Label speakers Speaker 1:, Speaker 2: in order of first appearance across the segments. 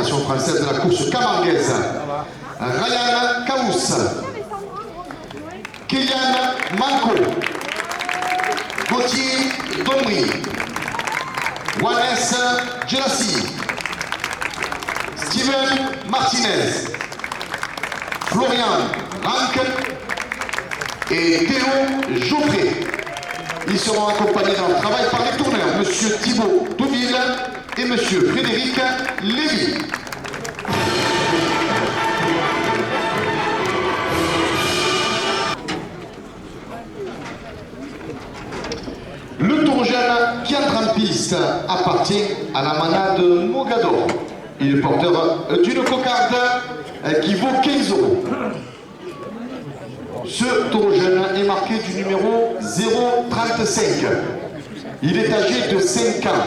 Speaker 1: version française de la course camarguaise. Ryan Kaous, Kylian Manco, Gauthier Domri, Wannes Gelassi, Steven Martinez, Florian Rank et Théo Geoffrey. Ils seront accompagnés dans le travail par les tourneurs, M. Thibaut Douville et M. Frédéric Lévy. Le tour jeune qui entre en piste appartient à la manade Mogador. Il est porteur d'une cocarde qui vaut 15 €. Ce taureau jeune est marqué du numéro 035. Il est âgé de 5 ans.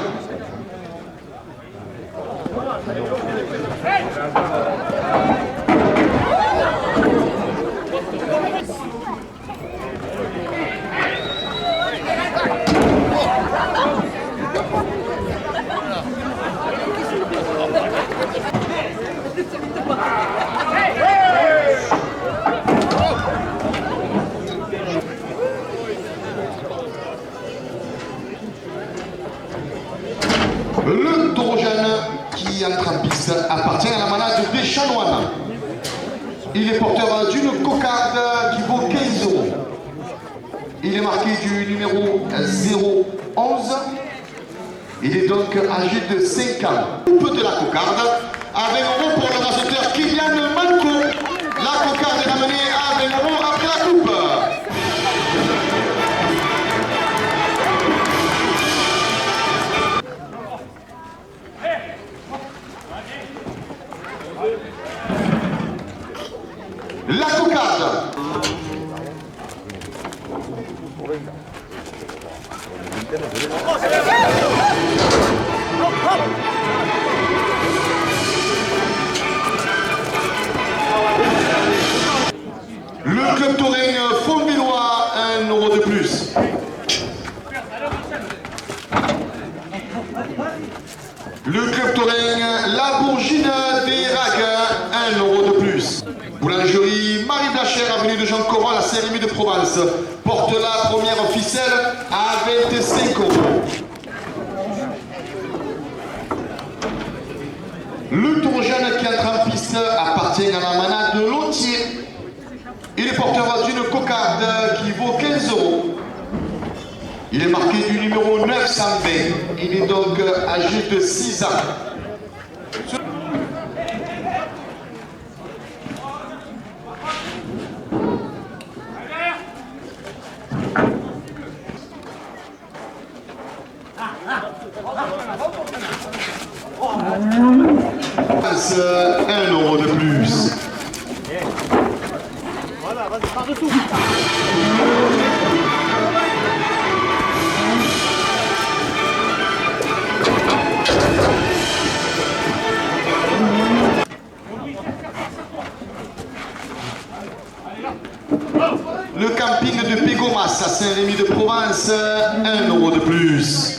Speaker 1: Le taureau jeune qui entre en piste appartient à la manade des Chanoines. Il est porteur d'une cocarde qui vaut 15 €. Il est marqué du numéro 011. Il est donc âgé de 5 ans. Coupe de la cocarde à 20 € pour le raseteur Kylian Manco. La cocarde est amenée à 20 € après la coupe. La cocarde. Le club taurin Fontvillois, 1 € de plus. Le club taurin La Bourgine des Ragues, 1 € de plus. Boulangerie Marie Blacher, avenue de Jean Coran, la Saint-Rémy de Provence, porte la première ficelle à 25 €. Le taureau jeune qui entre en piste appartient à la manade de Lotier. Il est porteur d'une cocarde qui vaut 15 €. Il est marqué du numéro 920. Il est donc âgé de 6 ans. Passe 1 € de plus.
Speaker 2: Voilà, vas-y, par-dessous.
Speaker 1: Le camping de Pégomas à Saint-Rémy de Provence, 1 € de plus.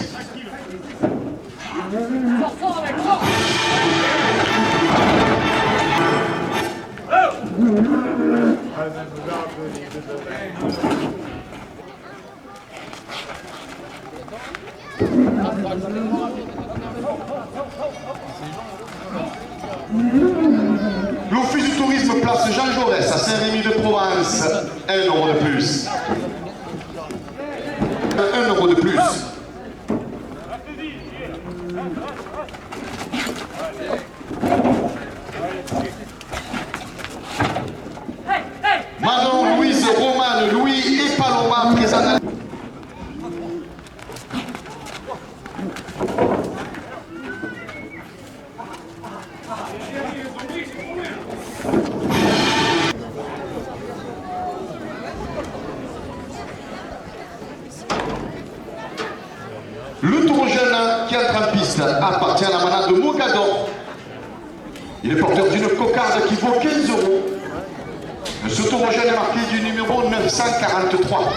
Speaker 1: L'Office du tourisme place Jean Jaurès à Saint-Rémy de Provence, 1 € de plus. 1 € de plus. Manon, Louise, Romane, Louis et Paloma présentent. Le taureau jeune qui entre en piste appartient à la manade de Mogador. Il est porteur d'une cocarde qui vaut 15 €. Ce taureau jeune est marqué du numéro 943.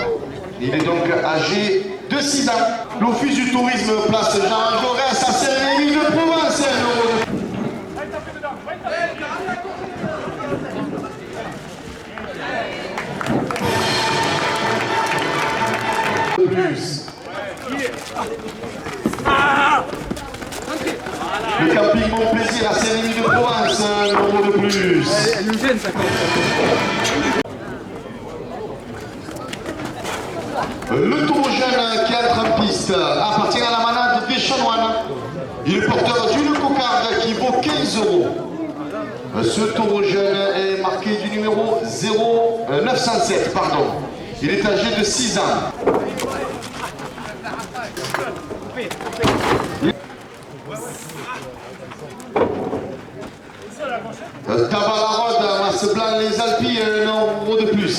Speaker 1: Il est donc âgé de 6 ans. L'Office du tourisme place Jean Jaurès à Saint-Rémy de Provence. plus.
Speaker 2: Elle nous gêne, ça compte.
Speaker 1: Le taureau jeune qui entre en piste appartient à la manade des chanoines. Il est porteur d'une cocarde qui vaut 15 euros. Ce taureau jeune est marqué du numéro 0907, pardon. Il est âgé de 6 ans. Tabalarode, Masse Blanc, les Alpilles, un euro de plus.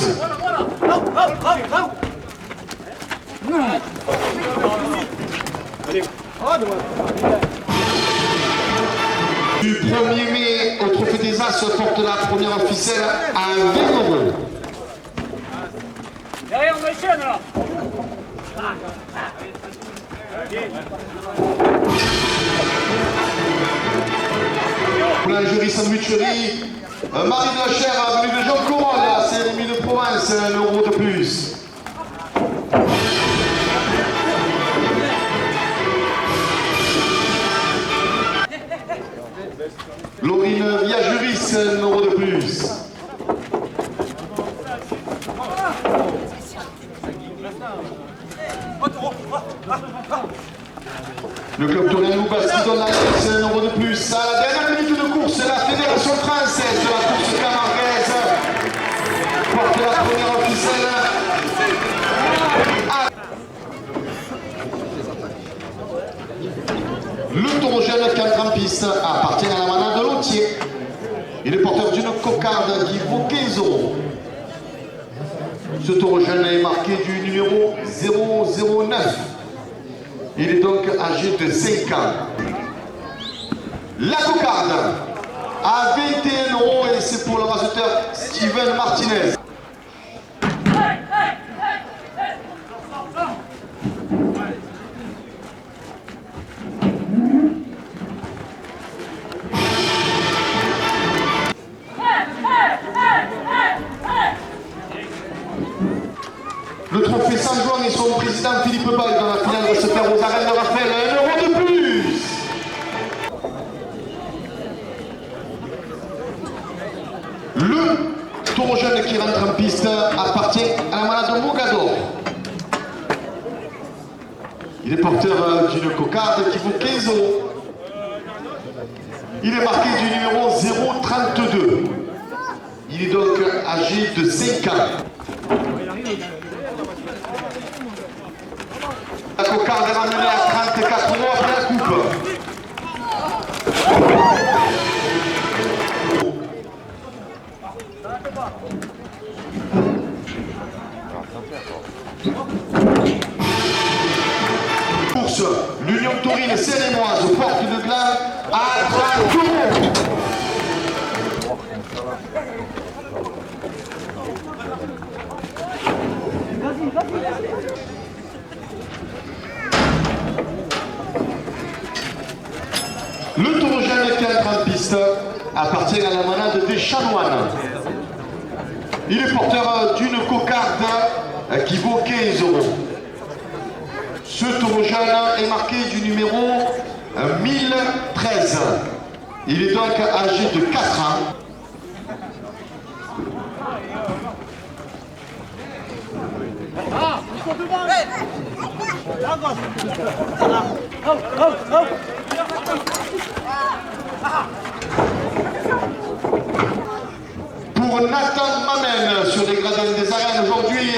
Speaker 1: Du 1er mai au Trophée des As porte la première ficelle à 20 euros.
Speaker 3: Derrière, on enchaîne là.
Speaker 1: Boulangerie, sandwicherie, Marie de la Chair, avenue de Jean Corol, c'est l'ennemi de Provence, un euro de plus. Laurine Viageris, un euro de plus. Le club Touraine Bastille donne la laisse, un euro de plus. À la dernière minute de course, la Fédération française de la course camarguaise porte la première ficelle. Le taureau jeune qui entre en piste appartient à la manade de Lautier. Il est porteur d'une cocarde qui vaut 15 euros. Ce taureau jeune est marqué du numéro 009. Il est donc âgé de 5 ans. La cocarde à 21 euros et c'est pour le raseteur Steven Martinez. Le trophée Saint-Jean et son président Philippe Baille dans la finale va se faire aux arènes de Raphaël. Un euro de plus. Le taureau jeune qui rentre en piste appartient à la manade de Mogador. Il est porteur d'une cocarde qui vaut 15 euros. Il est marqué du numéro 032. Il est donc âgé de 5 ans. La cocarde est ramenée à 34 euros après la coupe. Course, l'Union Taurine Sérémoise, porte de Gland à 30 euros. Le taureau jeune qui entre en piste appartient à la manade des chanoines. Il est porteur d'une cocarde qui vaut 15 euros. Ce taureau jeune est marqué du numéro 1013. Il est donc âgé de 4 ans. Pour Nathan Mamène sur les gradins des arènes aujourd'hui.